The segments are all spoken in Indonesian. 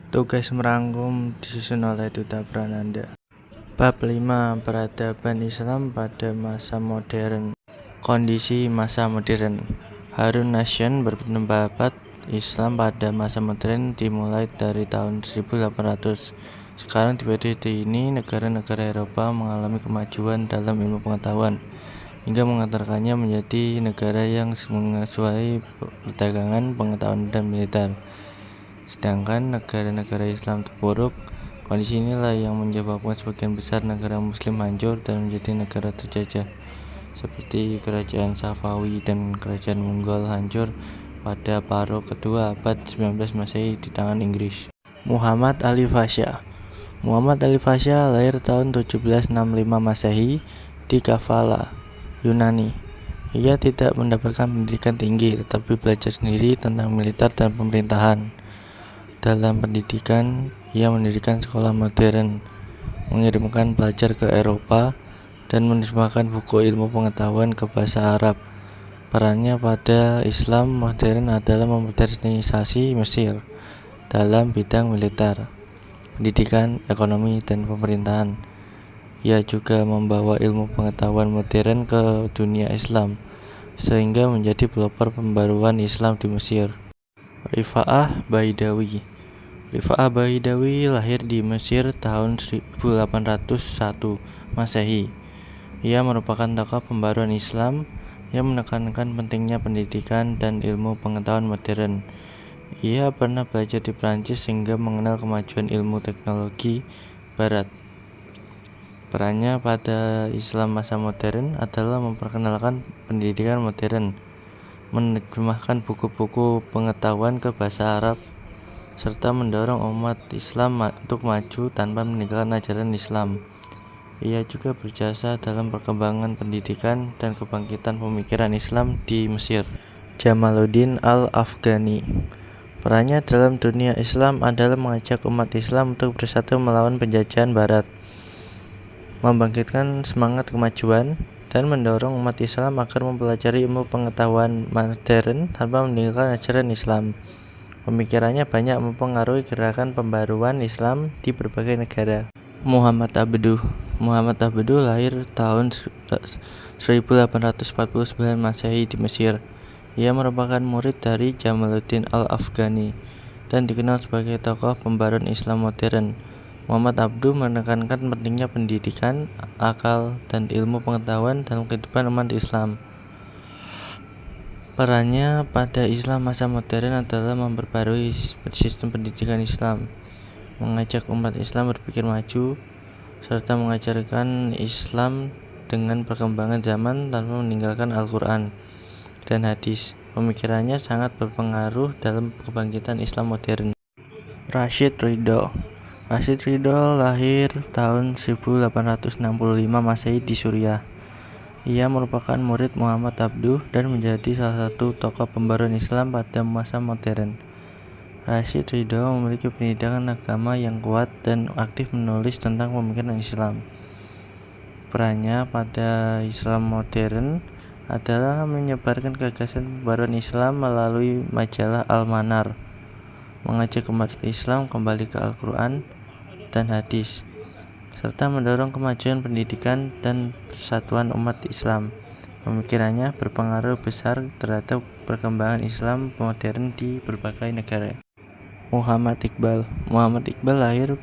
Tugas merangkum disusun oleh Duta Prananda. Bab 5. Peradaban Islam pada masa modern. Kondisi masa modern. Harun Nation berpendapat Islam pada masa modern dimulai dari tahun 1800. Sekarang di periode ini negara-negara Eropa mengalami kemajuan dalam ilmu pengetahuan hingga mengantarkannya menjadi negara yang menguasai perdagangan, pengetahuan, dan militer. Sedangkan negara-negara Islam terpuruk. Kondisi inilah yang menyebabkan sebagian besar negara muslim hancur dan menjadi negara terjajah, seperti kerajaan Safawi dan kerajaan Mongol hancur pada paruh kedua abad 19 Masehi di tangan Inggris. Muhammad Ali Pasha. Muhammad Ali Pasha lahir tahun 1765 Masehi di Kavala, Yunani. Ia tidak mendapatkan pendidikan tinggi, tetapi belajar sendiri tentang militer dan pemerintahan. Dalam pendidikan, ia mendirikan sekolah modern, mengirimkan pelajar ke Eropa, dan menerjemahkan buku ilmu pengetahuan ke bahasa Arab. Perannya pada Islam modern adalah memodernisasi Mesir dalam bidang militer, pendidikan, ekonomi, dan pemerintahan. Ia juga membawa ilmu pengetahuan modern ke dunia Islam, sehingga menjadi pelopor pembaruan Islam di Mesir. Rifa'ah Baidawi. Rifa'ah Baidawi lahir di Mesir tahun 1801 Masehi. Ia merupakan tokoh pembaruan Islam yang menekankan pentingnya pendidikan dan ilmu pengetahuan modern. Ia pernah belajar di Prancis sehingga mengenal kemajuan ilmu teknologi Barat. Perannya pada Islam masa modern adalah memperkenalkan pendidikan modern, menerjemahkan buku-buku pengetahuan ke bahasa Arab, serta mendorong umat Islam untuk maju tanpa meninggalkan ajaran Islam. Ia juga berjasa dalam perkembangan pendidikan dan kebangkitan pemikiran Islam di Mesir. Jamaluddin Al-Afghani. Perannya dalam dunia Islam adalah mengajak umat Islam untuk bersatu melawan penjajahan Barat, membangkitkan semangat kemajuan, dan mendorong umat Islam agar mempelajari ilmu pengetahuan modern tanpa meninggalkan ajaran Islam. Pemikirannya banyak mempengaruhi gerakan pembaruan Islam di berbagai negara. Muhammad Abduh. Muhammad Abduh lahir tahun 1849 Masehi di Mesir. Ia merupakan murid dari Jamaluddin Al-Afghani dan dikenal sebagai tokoh pembaruan Islam modern. Muhammad Abduh menekankan pentingnya pendidikan, akal, dan ilmu pengetahuan dalam kehidupan umat Islam. Perannya pada Islam masa modern adalah memperbarui sistem pendidikan Islam, mengajak umat Islam berpikir maju, serta mengajarkan Islam dengan perkembangan zaman tanpa meninggalkan Al-Quran dan hadis. Pemikirannya sangat berpengaruh dalam kebangkitan Islam modern. Rashid Ridho. Rashid Ridho lahir tahun 1865 Masehi di Suriah. Ia merupakan murid Muhammad Abduh dan menjadi salah satu tokoh pembaruan Islam pada masa modern. Rashid Ridho memiliki pendidikan agama yang kuat dan aktif menulis tentang pemikiran Islam. Perannya pada Islam modern adalah menyebarkan gagasan pembaruan Islam melalui majalah Al-Manar, mengajak umat Islam kembali ke Al-Quran dan hadis, serta mendorong kemajuan pendidikan dan persatuan umat Islam. Pemikirannya berpengaruh besar terhadap perkembangan Islam modern di berbagai negara. Muhammad Iqbal. Muhammad Iqbal lahir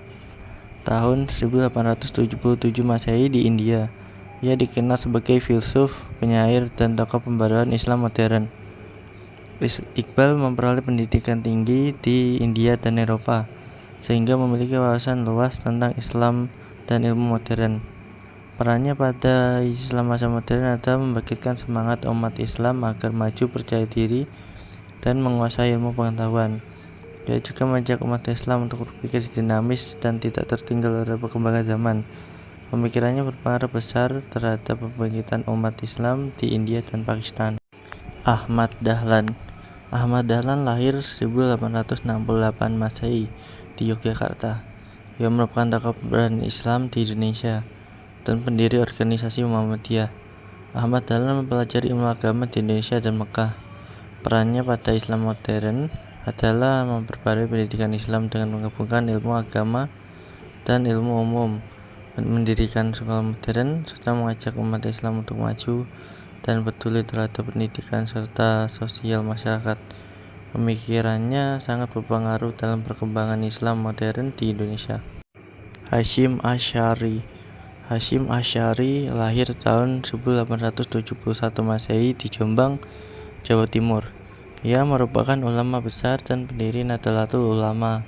tahun 1877 Masehi di India. Ia dikenal sebagai filsuf, penyair, dan tokoh pembaruan Islam modern. Iqbal memperoleh pendidikan tinggi di India dan Eropa, sehingga memiliki wawasan luas tentang Islam dan ilmu modern. Perannya pada Islam masa modern adalah membangkitkan semangat umat Islam agar maju, percaya diri, dan menguasai ilmu pengetahuan. Ia juga mengajak umat Islam untuk berpikir dinamis dan tidak tertinggal oleh perkembangan zaman. Pemikirannya berpengaruh besar terhadap pembangkitan umat Islam di India dan Pakistan. Ahmad Dahlan. Ahmad Dahlan lahir 1868 Masehi di Yogyakarta. Ia merupakan tokoh pembaruan Islam di Indonesia dan pendiri organisasi Muhammadiyah. Ahmad Dahlan mempelajari ilmu agama di Indonesia dan Mekah. Perannya pada Islam modern adalah memperbarui pendidikan Islam dengan menggabungkan ilmu agama dan ilmu umum, mendirikan sekolah modern, serta mengajak umat Islam untuk maju dan peduli terhadap pendidikan serta sosial masyarakat. Pemikirannya sangat berpengaruh dalam perkembangan Islam modern di Indonesia. Hasyim Asy'ari. Hasyim Asy'ari lahir tahun 1871 Masehi di Jombang, Jawa Timur. Ia merupakan ulama besar dan pendiri Nahdlatul Ulama.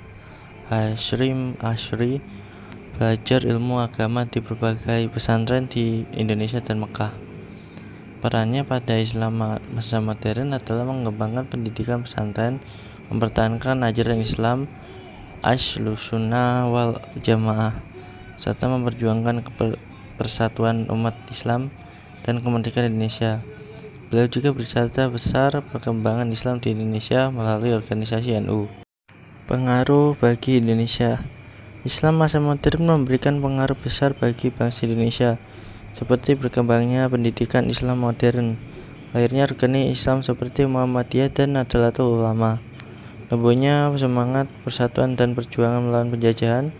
Hasyim Asy'ari belajar ilmu agama di berbagai pesantren di Indonesia dan Mekah. Perannya pada Islam masa modern adalah mengembangkan pendidikan pesantren, mempertahankan ajaran Islam Ahlus-Sunnah wal Jamaah, serta memperjuangkan persatuan umat Islam dan kemerdekaan Indonesia. Beliau juga berjasa besar perkembangan Islam di Indonesia melalui organisasi NU. Pengaruh bagi Indonesia. Islam masa modern memberikan pengaruh besar bagi bangsa Indonesia, seperti berkembangnya pendidikan Islam modern, lahirnya organisasi Islam seperti Muhammadiyah dan Nahdlatul Ulama, tumbuhnya semangat persatuan dan perjuangan melawan penjajahan,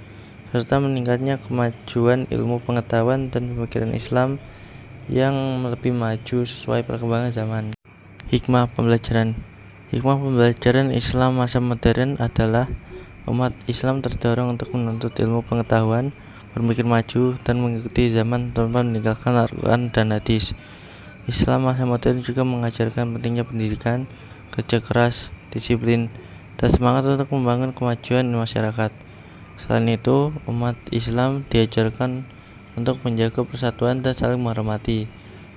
serta meningkatnya kemajuan ilmu pengetahuan dan pemikiran Islam yang lebih maju sesuai perkembangan zaman. Hikmah pembelajaran. Hikmah pembelajaran Islam masa modern adalah umat Islam terdorong untuk menuntut ilmu pengetahuan, berpikir maju, dan mengikuti zaman tanpa meninggalkan Al-Quran dan hadis. Islam masa modern juga mengajarkan pentingnya pendidikan, kerja keras, disiplin, dan semangat untuk membangun kemajuan masyarakat. Selain itu, umat Islam diajarkan untuk menjaga persatuan dan saling menghormati,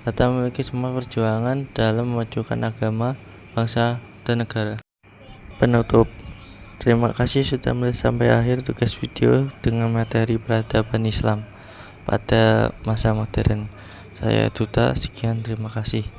serta memiliki semangat perjuangan dalam memajukan agama, bangsa, dan negara. Penutup. Terima kasih sudah melihat sampai akhir tugas video dengan materi peradaban Islam pada masa modern. Saya Duta, sekian, terima kasih.